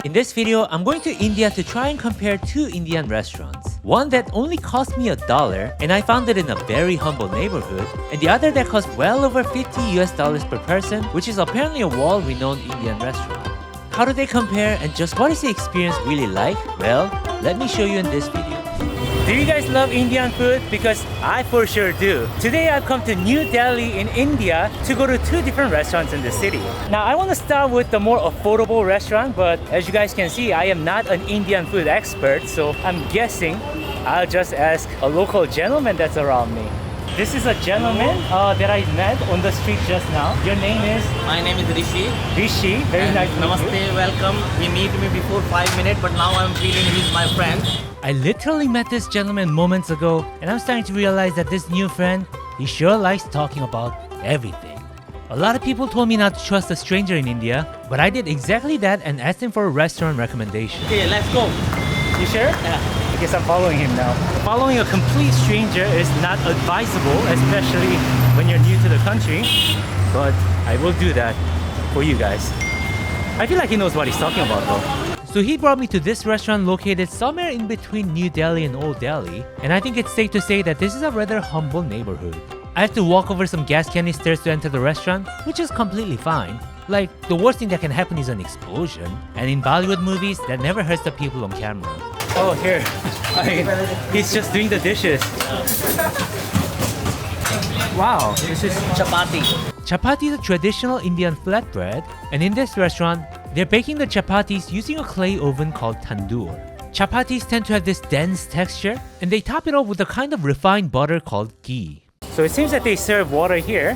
In this video, I'm going to India to try and compare two Indian restaurants. One that only cost me $1 and I found it in a very humble neighborhood, and the other that cost well over $50 per person, which is apparently a world-renowned Indian restaurant. How do they compare and just what is the experience really like? Well, let me show you in this video. Do you guys love Indian food? Because I for sure do. Today I've come to New Delhi in India to go to two different restaurants in the city. Now I want to start with the more affordable restaurant, but as you guys can see, I am not an Indian food expert, so I'm guessing I'll just ask a local gentleman that's around me. This is a gentleman that I met on the street just now. Your name is? My name is Rishi. Rishi, very nice to meet you. Namaste, welcome. He met me before 5 minutes, but now I'm feeling he's my friend. I literally met this gentleman moments ago, and I'm starting to realize that this new friend, he sure likes talking about everything. A lot of people told me not to trust a stranger in India, but I did exactly that and asked him for a restaurant recommendation. Okay, let's go. You sure? Yeah. I guess I'm following him now. Following a complete stranger is not advisable, especially when you're new to the country, but I will do that for you guys. I feel like he knows what he's talking about though. So he brought me to this restaurant located somewhere in between New Delhi and Old Delhi, and I think it's safe to say that this is a rather humble neighborhood. I have to walk over some gas canisters to enter the restaurant, which is completely fine. Like, the worst thing that can happen is an explosion, and in Bollywood movies, that never hurts the people on camera. Oh, here. He's just doing the dishes. Wow, this is Chapati. Chapati is a traditional Indian flatbread, and in this restaurant, they're baking the chapatis using a clay oven called tandoor. Chapatis tend to have this dense texture, and they top it off with a kind of refined butter called ghee. So it seems that they serve water here.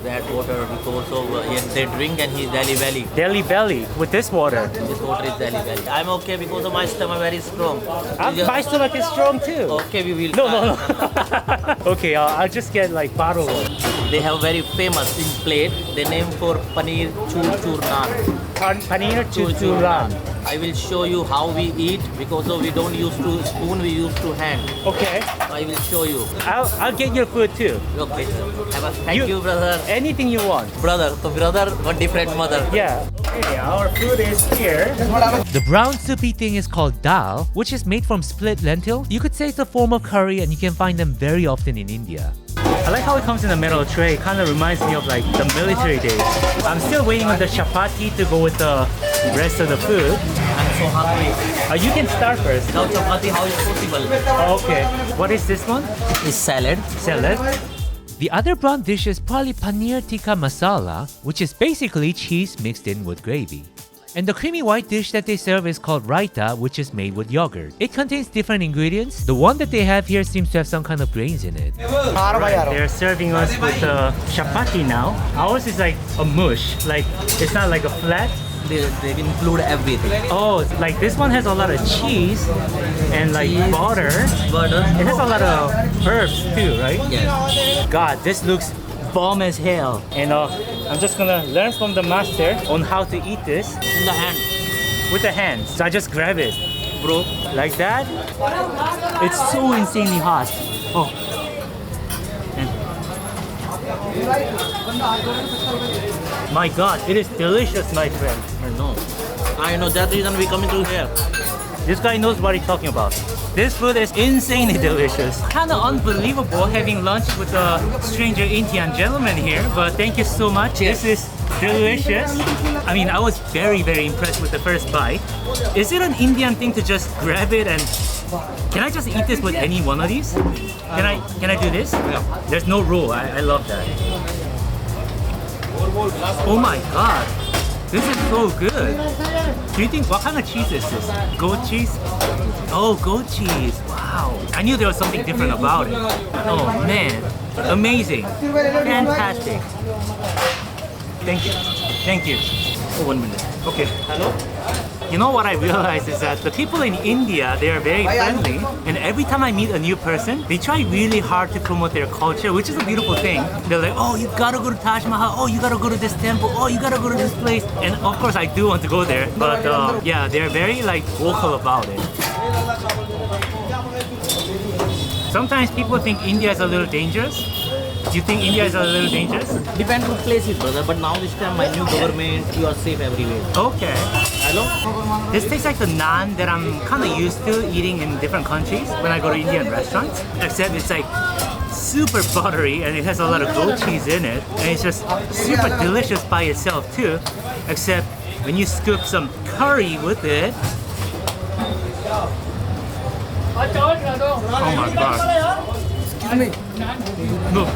That water because of they drink and he's Delhi Valley. Delhi Belly with this water. This water is Delhi Valley. I'm okay because of my stomach very strong. My stomach is strong too. Okay, we will. No. Okay, I'll just get like bottled water. They have very famous in plate. They name for paneer chur naan. Paneer chur naan. I will show you how we eat because we don't use to spoon, we use to hand. Okay. I will show you. I'll get your food too. Okay. Thank you, brother. Anything you want. Brother, so brother, but different mother. Yeah. Okay, our food is here. The brown soupy thing is called dal, which is made from split lentil. You could say it's a form of curry, and you can find them very often in India. I like how it comes in a metal tray. It kind of reminds me of like the military days. I'm still waiting on the chapati to go with the rest of the food. I'm so hungry. You can start first. Without chapati, how is possible? Okay. What is this one? It's salad. Salad. The other brown dish is probably paneer tikka masala, which is basically cheese mixed in with gravy. And the creamy white dish that they serve is called raita, which is made with yogurt. It contains different ingredients. The one that they have here seems to have some kind of grains in it. Right, they're serving us with chapati now. Ours is like a mush, like it's not like a flat. They include everything. Oh, like this one has a lot of cheese and like butter. It has a lot of herbs too, right? Yes. God, this looks bomb as hell. And I'm just gonna learn from the master on how to eat this. In the hand. With the hands. So I just grab it. Bro. Like that. It's so insanely hot. Oh. My God, it is delicious, my friend. I know that reason we coming to here. This guy knows what he's talking about. This food is insanely delicious. Kinda unbelievable having lunch with a stranger Indian gentleman here, but thank you so much. Cheers. This is delicious. I mean, I was very impressed with the first bite. Is it an Indian thing to just grab it and... Can I just eat this with any one of these? Can I do this? Yeah. There's no rule. I love that. Oh my God. This is so good. Do you think, what kind of cheese is this? Goat cheese? Oh, goat cheese. Wow. I knew there was something different about it. Oh man. Amazing. Fantastic. Thank you. Thank you. Oh, 1 minute. Okay. Hello? You know what I realized is that the people in India, they are very friendly, and every time I meet a new person, they try really hard to promote their culture, which is a beautiful thing. They're like, oh, you gotta go to Taj Mahal, oh, you gotta go to this temple, oh, you gotta go to this place. And of course I do want to go there, but yeah, they're very like vocal about it. Sometimes people think India is a little dangerous, Do you think India is a little dangerous? Depends on places, brother. But now this time, my new government, you are safe everywhere. Okay. Hello? This tastes like the naan that I'm kind of used to eating in different countries when I go to Indian restaurants. Except it's like super buttery and it has a lot of goat cheese in it. And it's just super delicious by itself too. Except when you scoop some curry with it. Oh my god. Look.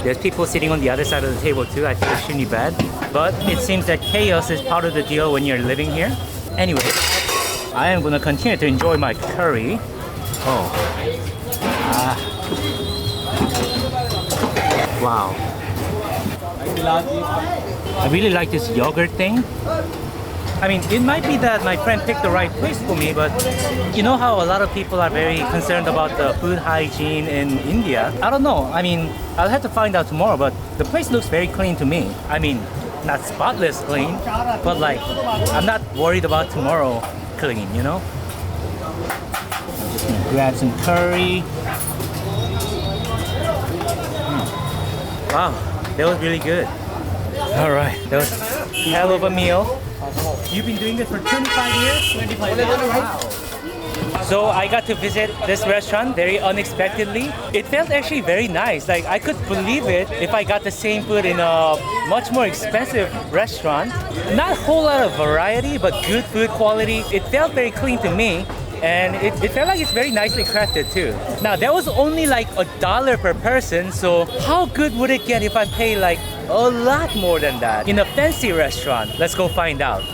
There's people sitting on the other side of the table too. I think it shouldn't be bad. But it seems that chaos is part of the deal when you're living here. Anyway, I am gonna continue to enjoy my curry. Oh. Wow. I really like this yogurt thing. I mean, it might be that my friend picked the right place for me, but you know how a lot of people are very concerned about the food hygiene in India? I don't know. I mean, I'll have to find out tomorrow, but the place looks very clean to me. I mean, not spotless clean, but like, I'm not worried about tomorrow clean, you know? I'm just gonna grab some curry. Wow, that was really good. All right, that was a hell of a meal. You've been doing this for 25 years? 25 years. Wow. So I got to visit this restaurant very unexpectedly. It felt actually very nice. Like I could believe it if I got the same food in a much more expensive restaurant. Not a whole lot of variety, but good food quality. It felt very clean to me. And it felt like it's very nicely crafted too. Now that was only like $1 per person, so how good would it get if I pay like a lot more than that in a fancy restaurant? Let's go find out.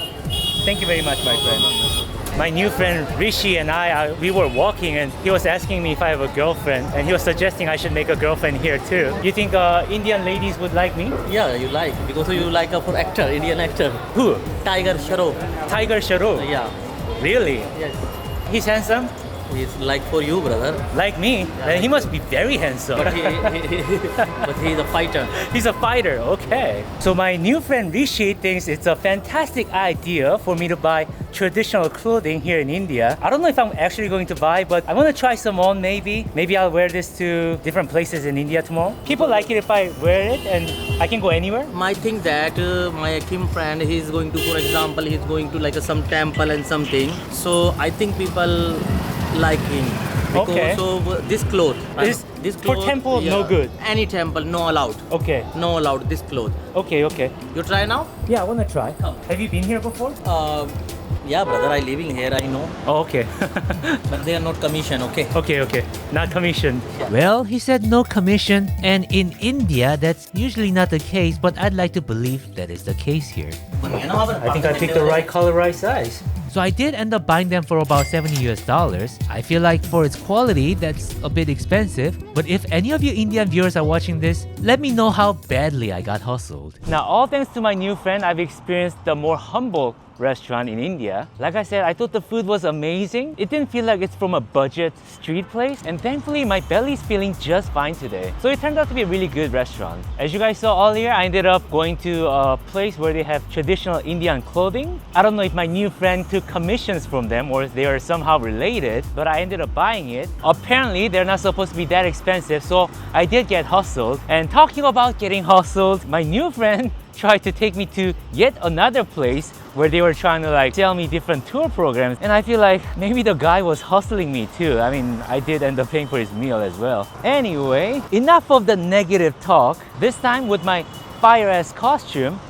Thank you very much, my friend. My new friend Rishi and we were walking and he was asking me if I have a girlfriend and he was suggesting I should make a girlfriend here too. You think Indian ladies would like me? Yeah, you like. Because you like a for actor, Indian actor. Who? Tiger Shroff. Tiger Shroff? Yeah. Really? Yes. He's handsome? He's like for you, brother. Like me? Then he must be very handsome. But he's a fighter. He's a fighter, okay. So my new friend Rishi thinks it's a fantastic idea for me to buy traditional clothing here in India. I don't know if I'm actually going to buy, but I want to try some on maybe. Maybe I'll wear this to different places in India tomorrow. People like it if I wear it and I can go anywhere? I think that my Kim friend, he's going to, for example, he's going to like some temple and something. So I think people like him. Because Okay. So this cloth. This for temple, no good. Any temple, no allowed. Okay. No allowed this cloth. Okay, okay. You try now? Yeah, I want to try. Come. Have you been here before? Yeah, brother, I living here, I know. Oh, okay. But they are not commission, okay? Okay, okay. Not commissioned. Well, he said no commission, and in India, that's usually not the case, but I'd like to believe that is the case here. I think I picked the right color, right size. So I did end up buying them for about $70. I feel like for its quality, that's a bit expensive. But if any of you Indian viewers are watching this, let me know how badly I got hustled. Now, all thanks to my new friend, I've experienced the more humble restaurant in India. Like I said, I thought the food was amazing. It didn't feel like it's from a budget street place. And thankfully, my belly's feeling just fine today. So it turned out to be a really good restaurant. As you guys saw earlier, I ended up going to a place where they have traditional Indian clothing. I don't know if my new friend took commissions from them or if they are somehow related, but I ended up buying it. Apparently, they're not supposed to be that expensive, so I did get hustled. And talking about getting hustled, my new friend tried to take me to yet another place where they were trying to like sell me different tour programs, and I feel like maybe the guy was hustling me too. I mean, I did end up paying for his meal as well. Anyway, enough of the negative talk. This time with my fire-ass costume,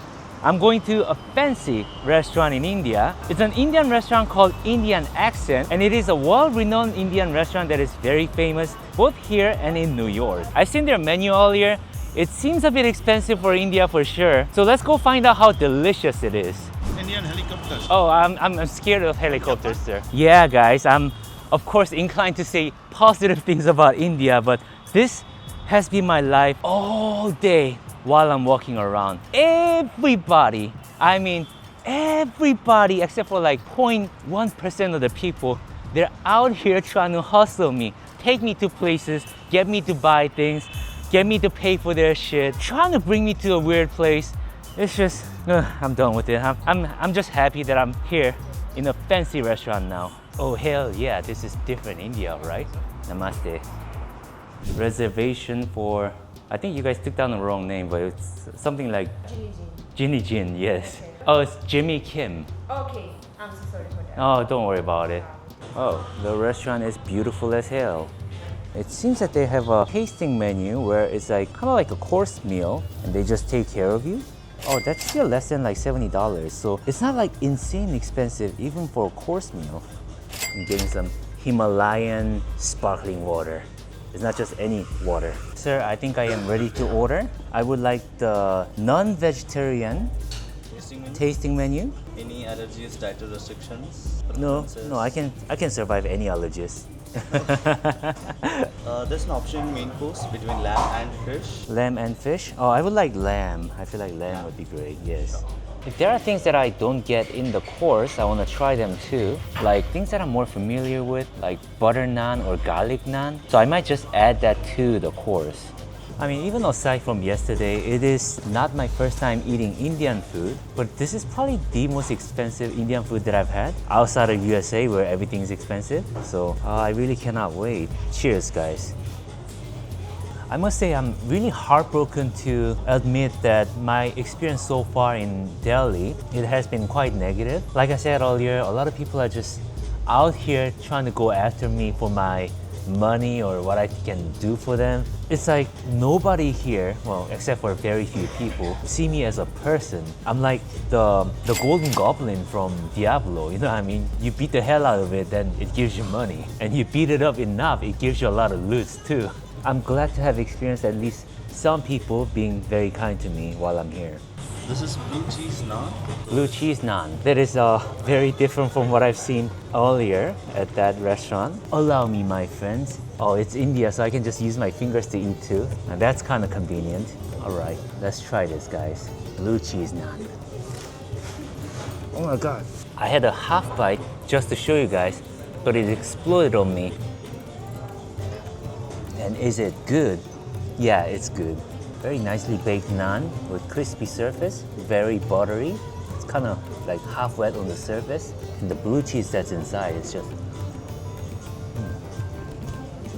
I'm going to a fancy restaurant in India. It's an Indian restaurant called Indian Accent, and it is a world-renowned Indian restaurant that is very famous both here and in New York. I've seen their menu earlier. It seems a bit expensive for India for sure. So let's go find out how delicious it is. Indian helicopters. Oh, I'm scared of helicopters, sir. Yeah, guys, I'm of course inclined to say positive things about India, but this has been my life all day while I'm walking around. Everybody, I mean everybody except for like 0.1% of the people, they're out here trying to hustle me, take me to places, get me to buy things, get me to pay for their shit, trying to bring me to a weird place. It's just, I'm done with it. I'm just happy that I'm here in a fancy restaurant now. Oh hell yeah, this is different India, right? Namaste. Reservation for I think you guys took down the wrong name, but it's something like Ginny Jin, yes. Oh, it's Jimmy Kim. Okay, I'm so sorry for that. Oh, don't worry about it. Oh, the restaurant is beautiful as hell. It seems that they have a tasting menu where it's like kind of like a course meal and they just take care of you. Oh, that's still less than like $70. So it's not like insanely expensive even for a course meal. I'm getting some Himalayan sparkling water. It's not just any water. Sir, I think I am ready to order. I would like the non-vegetarian tasting menu. Any allergies, dietary restrictions? No, preferences? no, I can survive any allergies. There's an option in main course between lamb and fish. Lamb and fish? Oh, I would like lamb. I feel like lamb would be great, yes. If there are things that I don't get in the course, I want to try them too. Like things that I'm more familiar with, like butter naan or garlic naan. So I might just add that to the course. I mean, even aside from yesterday, it is not my first time eating Indian food, but this is probably the most expensive Indian food that I've had outside of USA where everything is expensive. So I really cannot wait. Cheers, guys. I must say I'm really heartbroken to admit that my experience so far in Delhi, it has been quite negative. Like I said earlier, a lot of people are just out here trying to go after me for my money or what I can do for them. It's like nobody here, well, except for very few people, see me as a person. I'm like the golden goblin from Diablo, you know what I mean? You beat the hell out of it, then it gives you money. And you beat it up enough, it gives you a lot of loot too. I'm glad to have experienced at least some people being very kind to me while I'm here. This is blue cheese naan. Blue cheese naan. That is very different from what I've seen earlier at that restaurant. Allow me, my friends. Oh, it's India, so I can just use my fingers to eat too. And that's kind of convenient. All right, let's try this, guys. Blue cheese naan. Oh my God. I had a half bite just to show you guys, but it exploded on me. And is it good? Yeah, it's good. Very nicely baked naan with crispy surface, very buttery. It's kind of like half wet on the surface. And the blue cheese that's inside is just...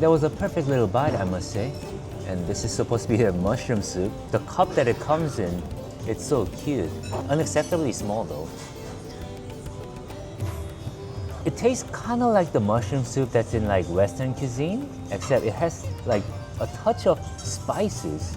That was a perfect little bite, I must say. And this is supposed to be a mushroom soup. The cup that it comes in, it's so cute. Unacceptably small though. It tastes kind of like the mushroom soup that's in like Western cuisine, except it has like a touch of spices.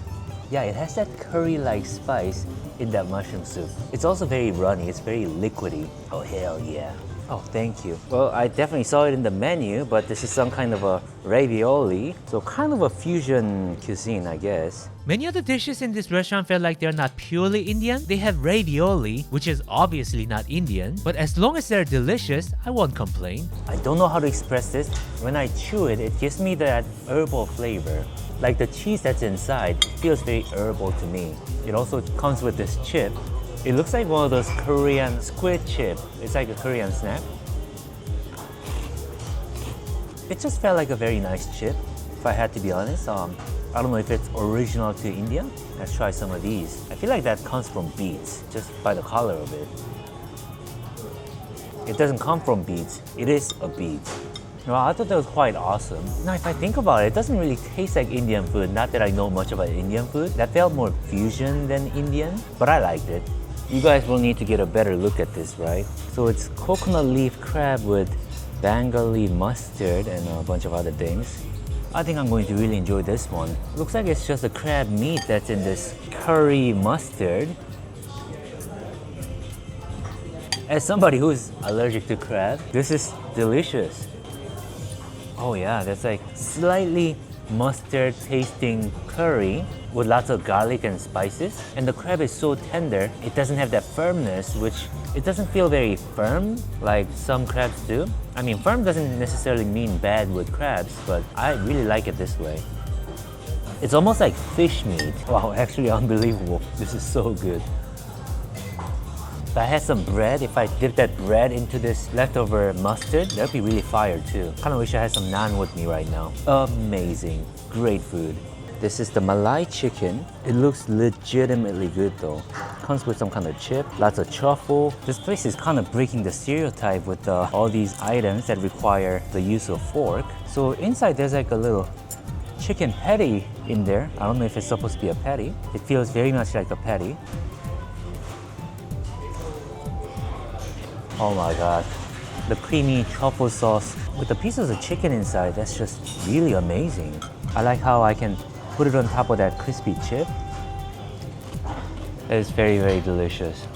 Yeah, it has that curry-like spice in that mushroom soup. It's also very runny, it's very liquidy. Oh, hell yeah. Oh, thank you. Well, I definitely saw it in the menu, but this is some kind of a ravioli. So kind of a fusion cuisine, I guess. Many of the dishes in this restaurant felt like they're not purely Indian. They have ravioli, which is obviously not Indian, but as long as they're delicious, I won't complain. I don't know how to express this. When I chew it, it gives me that herbal flavor. Like the cheese that's inside feels very herbal to me. It also comes with this chip. It looks like one of those Korean squid chip. It's like a Korean snack. It just felt like a very nice chip, if I had to be honest. I don't know if it's original to India. Let's try some of these. I feel like that comes from beets, just by the color of it. It doesn't come from beets, it is a beet. Well, I thought that was quite awesome. Now, if I think about it, it doesn't really taste like Indian food. Not that I know much about Indian food. That felt more fusion than Indian, but I liked it. You guys will need to get a better look at this, right? So it's coconut leaf crab with Bengali mustard and a bunch of other things. I think I'm going to really enjoy this one. Looks like it's just a crab meat that's in this curry mustard. As somebody who's allergic to crab, this is delicious. Oh yeah, that's like slightly mustard tasting curry with lots of garlic and spices. And the crab is so tender, it doesn't have that firmness, which it doesn't feel very firm like some crabs do. I mean, firm doesn't necessarily mean bad with crabs, but I really like it this way. It's almost like fish meat. Wow, actually unbelievable. This is so good. If I had some bread, if I dip that bread into this leftover mustard, that'd be really fire too. Kind of wish I had some naan with me right now. Amazing, great food. This is the Malai chicken. It looks legitimately good though. Comes with some kind of chip, lots of truffle. This place is kind of breaking the stereotype with all these items that require the use of fork. So inside there's like a little chicken patty in there. I don't know if it's supposed to be a patty. It feels very much like a patty. Oh my god. The creamy truffle sauce with the pieces of chicken inside, that's just really amazing. I like how I can put it on top of that crispy chip. It's very, very delicious.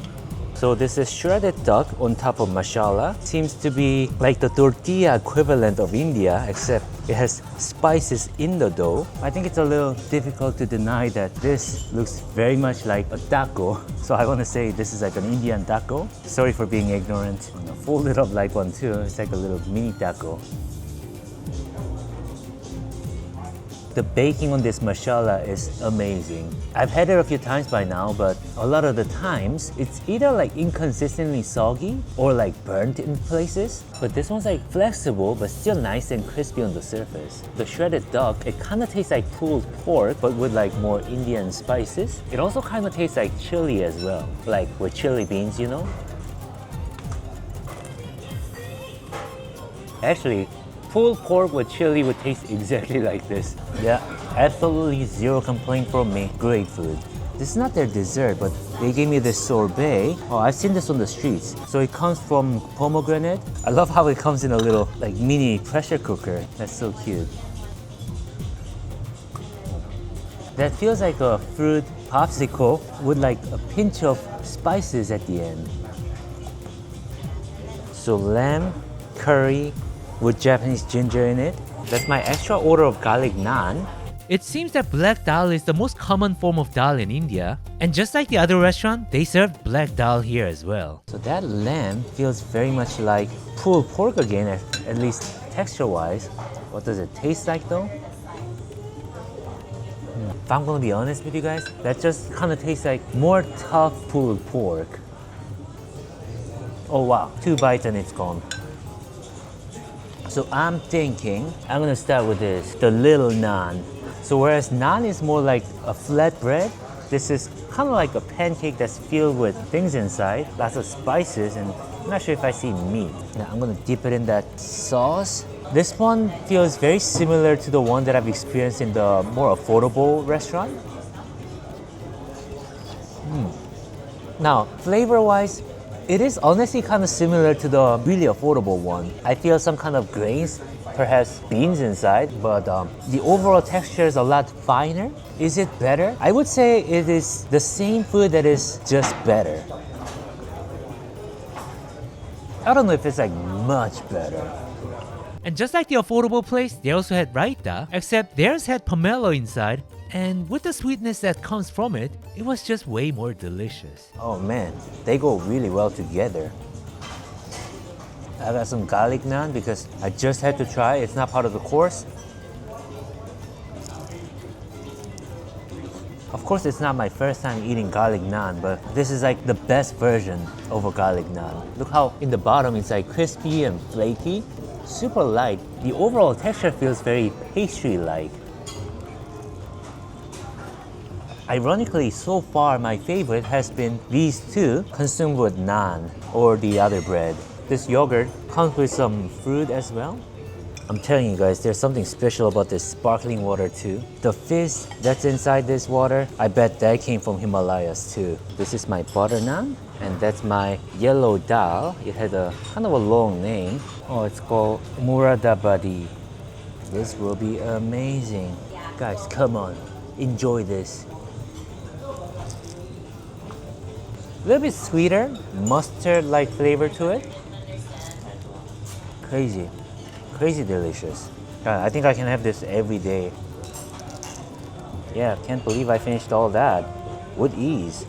So this is shredded duck on top of masala. Seems to be like the tortilla equivalent of India, except it has spices in the dough. I think it's a little difficult to deny that this looks very much like a taco. So I want to say this is like an Indian taco. Sorry for being ignorant. Fold it up like one too. It's like a little mini taco. The baking on this masala is amazing. I've had it a few times by now, but a lot of the times it's either like inconsistently soggy or like burnt in places. But this one's like flexible, but still nice and crispy on the surface. The shredded duck, it kind of tastes like pulled pork, but with like more Indian spices. It also kind of tastes like chili as well, like with chili beans, you know? Actually, pulled pork with chili would taste exactly like this. Yeah, absolutely zero complaint from me. Great food. This is not their dessert, but they gave me this sorbet. Oh, I've seen this on the streets. So it comes from pomegranate. I love how it comes in a little like mini pressure cooker. That's so cute. That feels like a fruit popsicle with like a pinch of spices at the end. So lamb, curry, with Japanese ginger in it. That's my extra order of garlic naan. It seems that black dal is the most common form of dal in India, and just like the other restaurant, they serve black dal here as well. So that lamb feels very much like pulled pork again, at least texture-wise. What does it taste like though? If I'm gonna be honest with you guys, that just kind of tastes like more tough pulled pork. Oh wow, 2 bites and it's gone. So I'm thinking I'm gonna start with this, the little naan. So whereas naan is more like a flat bread, this is kind of like a pancake that's filled with things inside, lots of spices, and I'm not sure if I see meat. Now I'm gonna dip it in that sauce. This one feels very similar to the one that I've experienced in the more affordable restaurant. Now, flavor-wise, it is honestly kind of similar to the really affordable one. I feel some kind of grains, perhaps beans inside, but the overall texture is a lot finer. Is it better? I would say it is the same food that is just better. I don't know if it's like much better. And just like the affordable place, they also had raita, except theirs had pomelo inside, and with the sweetness that comes from it, it was just way more delicious. Oh man, they go really well together. I got some garlic naan because I just had to try. It's not part of the course. Of course, it's not my first time eating garlic naan, but this is like the best version of a garlic naan. Look how in the bottom it's like crispy and flaky, super light. The overall texture feels very pastry-like. Ironically, so far my favorite has been these two consumed with naan or the other bread. This yogurt comes with some fruit as well. I'm telling you guys, there's something special about this sparkling water too. The fizz that's inside this water, I bet that came from Himalayas too. This is my butter naan, and that's my yellow dal. It had a kind of a long name. Oh, it's called Muradabadi. This will be amazing. Guys, come on, enjoy this. A little bit sweeter, mustard-like flavor to it. Crazy delicious. I think I can have this every day. Yeah, can't believe I finished all that with ease.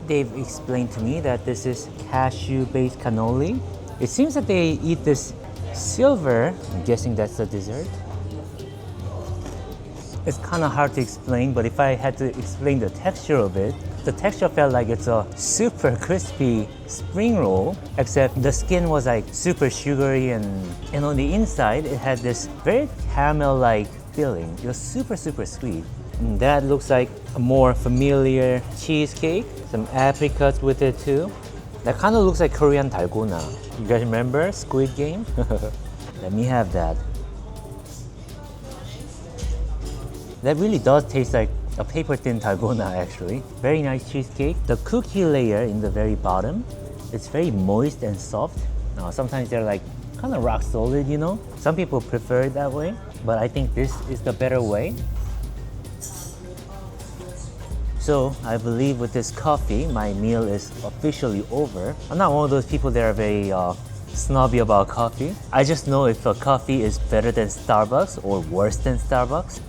They've explained to me that this is cashew-based cannoli. It seems that they eat this silver. I'm guessing that's the dessert. It's kind of hard to explain, but if I had to explain the texture of it, the texture felt like it's a super crispy spring roll, except the skin was like super sugary and on the inside it had this very caramel-like filling. It was super sweet. And that looks like a more familiar cheesecake, some apricots with it too. That kind of looks like Korean dalgona. You guys remember Squid Game? Let me have that. That really does taste like a paper thin dalgona actually. Very nice cheesecake. The cookie layer in the very bottom, it's very moist and soft. Sometimes they're like kind of rock solid, you know? Some people prefer it that way, but I think this is the better way. So I believe with this coffee, my meal is officially over. I'm not one of those people that are very snobby about coffee. I just know if a coffee is better than Starbucks or worse than Starbucks.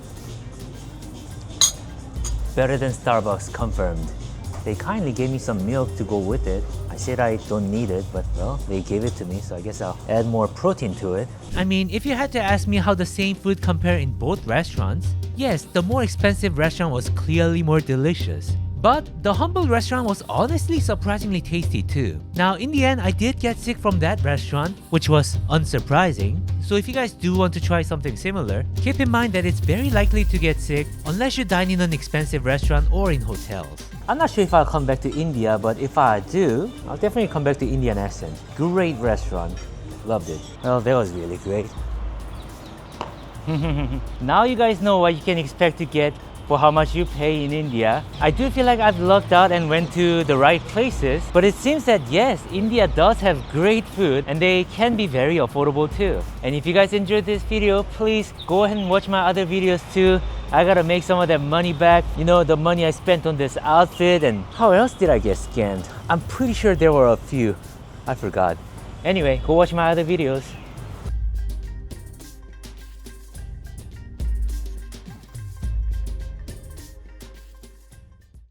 Better than Starbucks, confirmed. They kindly gave me some milk to go with it. I said I don't need it, but well, they gave it to me, so I guess I'll add more protein to it. I mean, if you had to ask me how the same food compare in both restaurants, yes, the more expensive restaurant was clearly more delicious. But the humble restaurant was honestly surprisingly tasty too. Now in the end, I did get sick from that restaurant, which was unsurprising. So if you guys do want to try something similar, keep in mind that it's very likely to get sick unless you dine in an expensive restaurant or in hotels. I'm not sure if I'll come back to India, but if I do, I'll definitely come back to Indian accent. Great restaurant. Loved it. Well, that was really great. Now you guys know what you can expect to get for how much you pay in India. I do feel like I've lucked out and went to the right places, but it seems that yes, India does have great food and they can be very affordable too. And if you guys enjoyed this video, please go ahead and watch my other videos too. I gotta make some of that money back. You know, the money I spent on this outfit, and how else did I get scammed? I'm pretty sure there were a few. I forgot. Anyway, go watch my other videos.